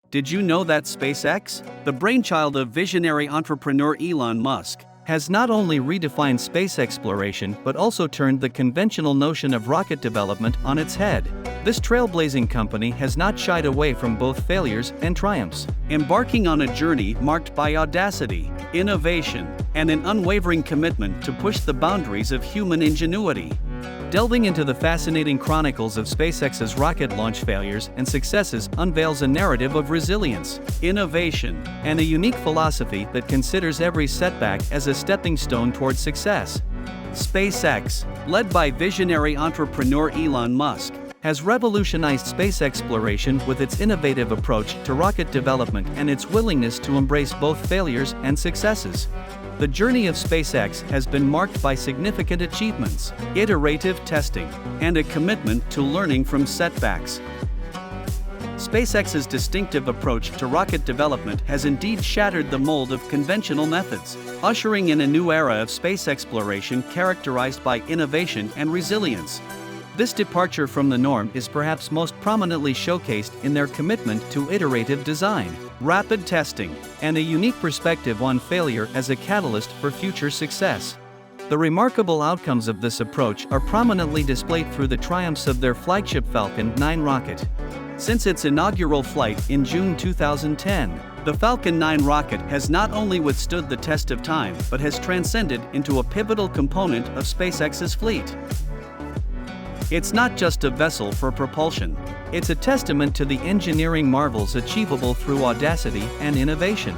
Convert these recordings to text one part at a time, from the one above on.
Did you know that SpaceX, the brainchild of visionary entrepreneur Elon Musk, has not only redefined space exploration but also turned the conventional notion of rocket development on its head? This trailblazing company has not shied away from both failures and triumphs, embarking on a journey marked by audacity, innovation, and an unwavering commitment to push the boundaries of human ingenuity. Delving into the fascinating chronicles of SpaceX's rocket launch failures and successes unveils a narrative of resilience, innovation, and a unique philosophy that considers every setback as a stepping stone toward success. SpaceX, led by visionary entrepreneur Elon Musk, has revolutionized space exploration with its innovative approach to rocket development and its willingness to embrace both failures and successes. The journey of SpaceX has been marked by significant achievements, iterative testing, and a commitment to learning from setbacks. SpaceX's distinctive approach to rocket development has indeed shattered the mold of conventional methods, ushering in a new era of space exploration characterized by innovation and resilience. This departure from the norm is perhaps most prominently showcased in their commitment to iterative design, rapid testing, and a unique perspective on failure as a catalyst for future success. The remarkable outcomes of this approach are prominently displayed through the triumphs of their flagship Falcon 9 rocket. Since its inaugural flight in June 2010, the Falcon 9 rocket has not only withstood the test of time but has transcended into a pivotal component of SpaceX's fleet. It's not just a vessel for propulsion. It's a testament to the engineering marvels achievable through audacity and innovation.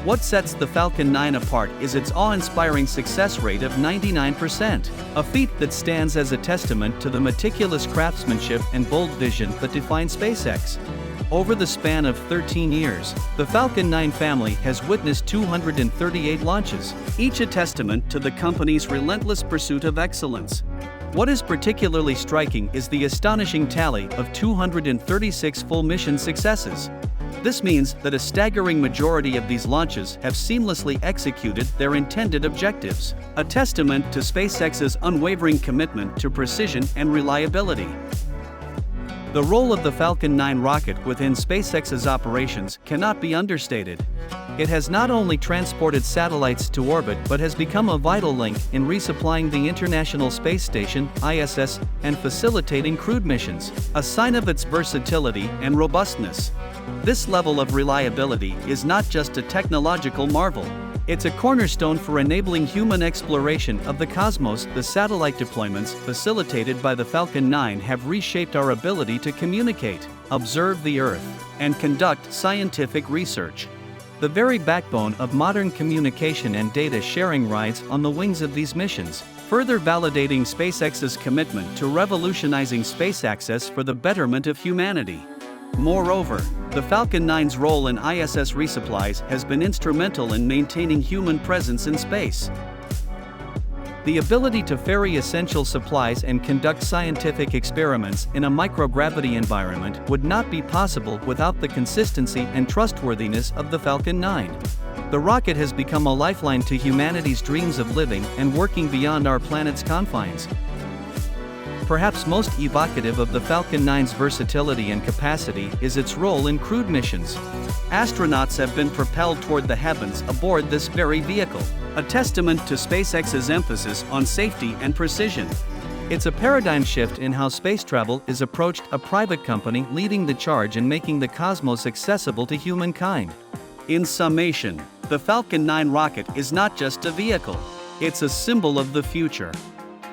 What sets the Falcon 9 apart is its awe-inspiring success rate of 99%, a feat that stands as a testament to the meticulous craftsmanship and bold vision that define SpaceX. Over the span of 13 years, the Falcon 9 family has witnessed 238 launches, each a testament to the company's relentless pursuit of excellence. What is particularly striking is the astonishing tally of 236 full mission successes. This means that a staggering majority of these launches have seamlessly executed their intended objectives, a testament to SpaceX's unwavering commitment to precision and reliability. The role of the Falcon 9 rocket within SpaceX's operations cannot be understated. It has not only transported satellites to orbit but has become a vital link in resupplying the International Space Station (ISS) and facilitating crewed missions, a sign of its versatility and robustness. This level of reliability is not just a technological marvel. It's a cornerstone for enabling human exploration of the cosmos. The satellite deployments facilitated by the Falcon 9 have reshaped our ability to communicate, observe the Earth, and conduct scientific research. The very backbone of modern communication and data sharing rides on the wings of these missions, further validating SpaceX's commitment to revolutionizing space access for the betterment of humanity. Moreover, the Falcon 9's role in ISS resupplies has been instrumental in maintaining human presence in space. The ability to ferry essential supplies and conduct scientific experiments in a microgravity environment would not be possible without the consistency and trustworthiness of the Falcon 9. The rocket has become a lifeline to humanity's dreams of living and working beyond our planet's confines. Perhaps most evocative of the Falcon 9's versatility and capacity is its role in crewed missions. Astronauts have been propelled toward the heavens aboard this very vehicle, a testament to SpaceX's emphasis on safety and precision. It's a paradigm shift in how space travel is approached, a private company leading the charge in making the cosmos accessible to humankind. In summation, the Falcon 9 rocket is not just a vehicle, it's a symbol of the future.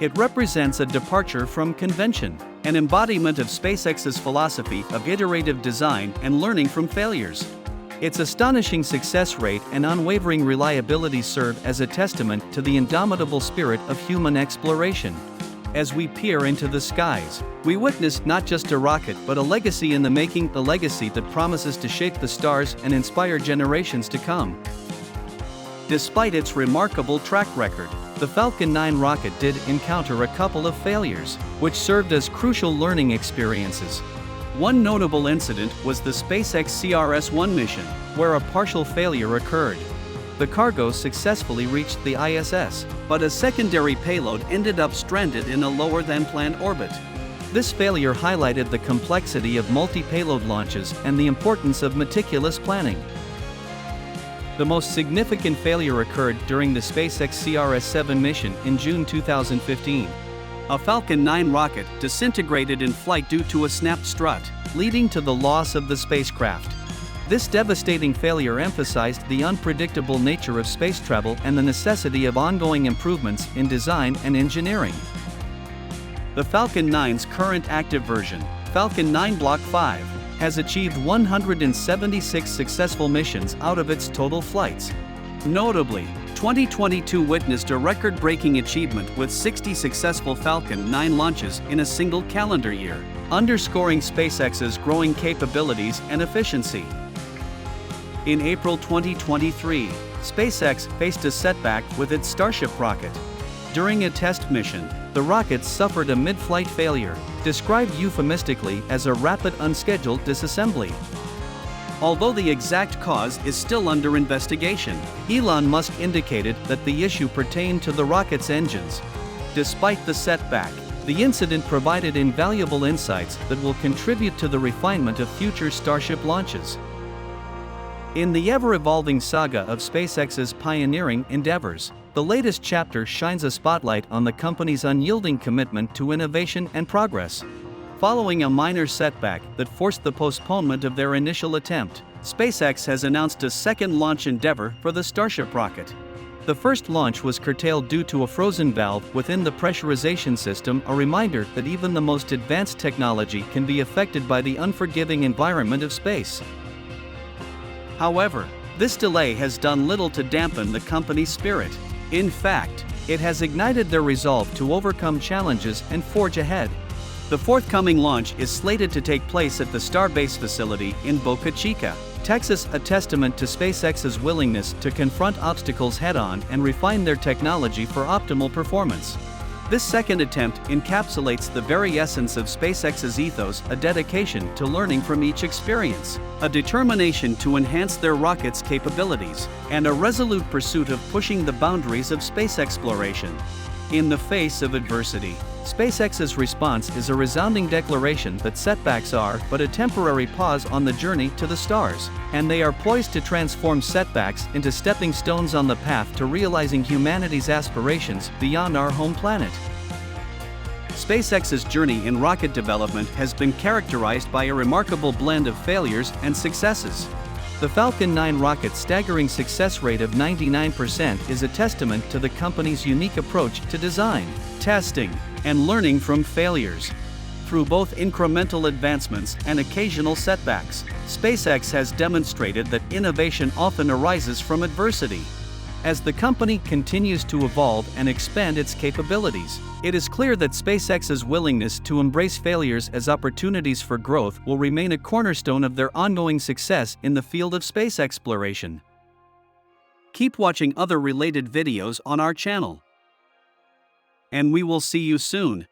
It represents a departure from convention, an embodiment of SpaceX's philosophy of iterative design and learning from failures. Its astonishing success rate and unwavering reliability serve as a testament to the indomitable spirit of human exploration. As we peer into the skies, we witness not just a rocket but a legacy in the making, a legacy that promises to shape the stars and inspire generations to come. Despite its remarkable track record, the Falcon 9 rocket did encounter a couple of failures, which served as crucial learning experiences. One notable incident was the SpaceX CRS-1 mission, where a partial failure occurred. The cargo successfully reached the ISS, but a secondary payload ended up stranded in a lower-than-planned orbit. This failure highlighted the complexity of multi-payload launches and the importance of meticulous planning. The most significant failure occurred during the SpaceX CRS-7 mission in June 2015. A Falcon 9 rocket disintegrated in flight due to a snapped strut, leading to the loss of the spacecraft. This devastating failure emphasized the unpredictable nature of space travel and the necessity of ongoing improvements in design and engineering. The Falcon 9's current active version, Falcon 9 Block 5, has achieved 176 successful missions out of its total flights. Notably, 2022 witnessed a record-breaking achievement with 60 successful Falcon 9 launches in a single calendar year, underscoring SpaceX's growing capabilities and efficiency. In April 2023, SpaceX faced a setback with its Starship rocket. During a test mission, the rocket suffered a mid-flight failure, described euphemistically as a rapid unscheduled disassembly. Although the exact cause is still under investigation, Elon Musk indicated that the issue pertained to the rocket's engines. Despite the setback, the incident provided invaluable insights that will contribute to the refinement of future Starship launches. In the ever-evolving saga of SpaceX's pioneering endeavors, the latest chapter shines a spotlight on the company's unyielding commitment to innovation and progress. Following a minor setback that forced the postponement of their initial attempt, SpaceX has announced a second launch endeavor for the Starship rocket. The first launch was curtailed due to a frozen valve within the pressurization system, a reminder that even the most advanced technology can be affected by the unforgiving environment of space. However, this delay has done little to dampen the company's spirit. In fact, it has ignited their resolve to overcome challenges and forge ahead. The forthcoming launch is slated to take place at the Starbase facility in Boca Chica, Texas, a testament to SpaceX's willingness to confront obstacles head-on and refine their technology for optimal performance. This second attempt encapsulates the very essence of SpaceX's ethos, a dedication to learning from each experience, a determination to enhance their rocket's capabilities, and a resolute pursuit of pushing the boundaries of space exploration. In the face of adversity, SpaceX's response is a resounding declaration that setbacks are but a temporary pause on the journey to the stars, and they are poised to transform setbacks into stepping stones on the path to realizing humanity's aspirations beyond our home planet. SpaceX's journey in rocket development has been characterized by a remarkable blend of failures and successes. The Falcon 9 rocket's staggering success rate of 99% is a testament to the company's unique approach to design, testing, and learning from failures. Through both incremental advancements and occasional setbacks, SpaceX has demonstrated that innovation often arises from adversity. As the company continues to evolve and expand its capabilities, it is clear that SpaceX's willingness to embrace failures as opportunities for growth will remain a cornerstone of their ongoing success in the field of space exploration. Keep watching other related videos on our channel, and we will see you soon.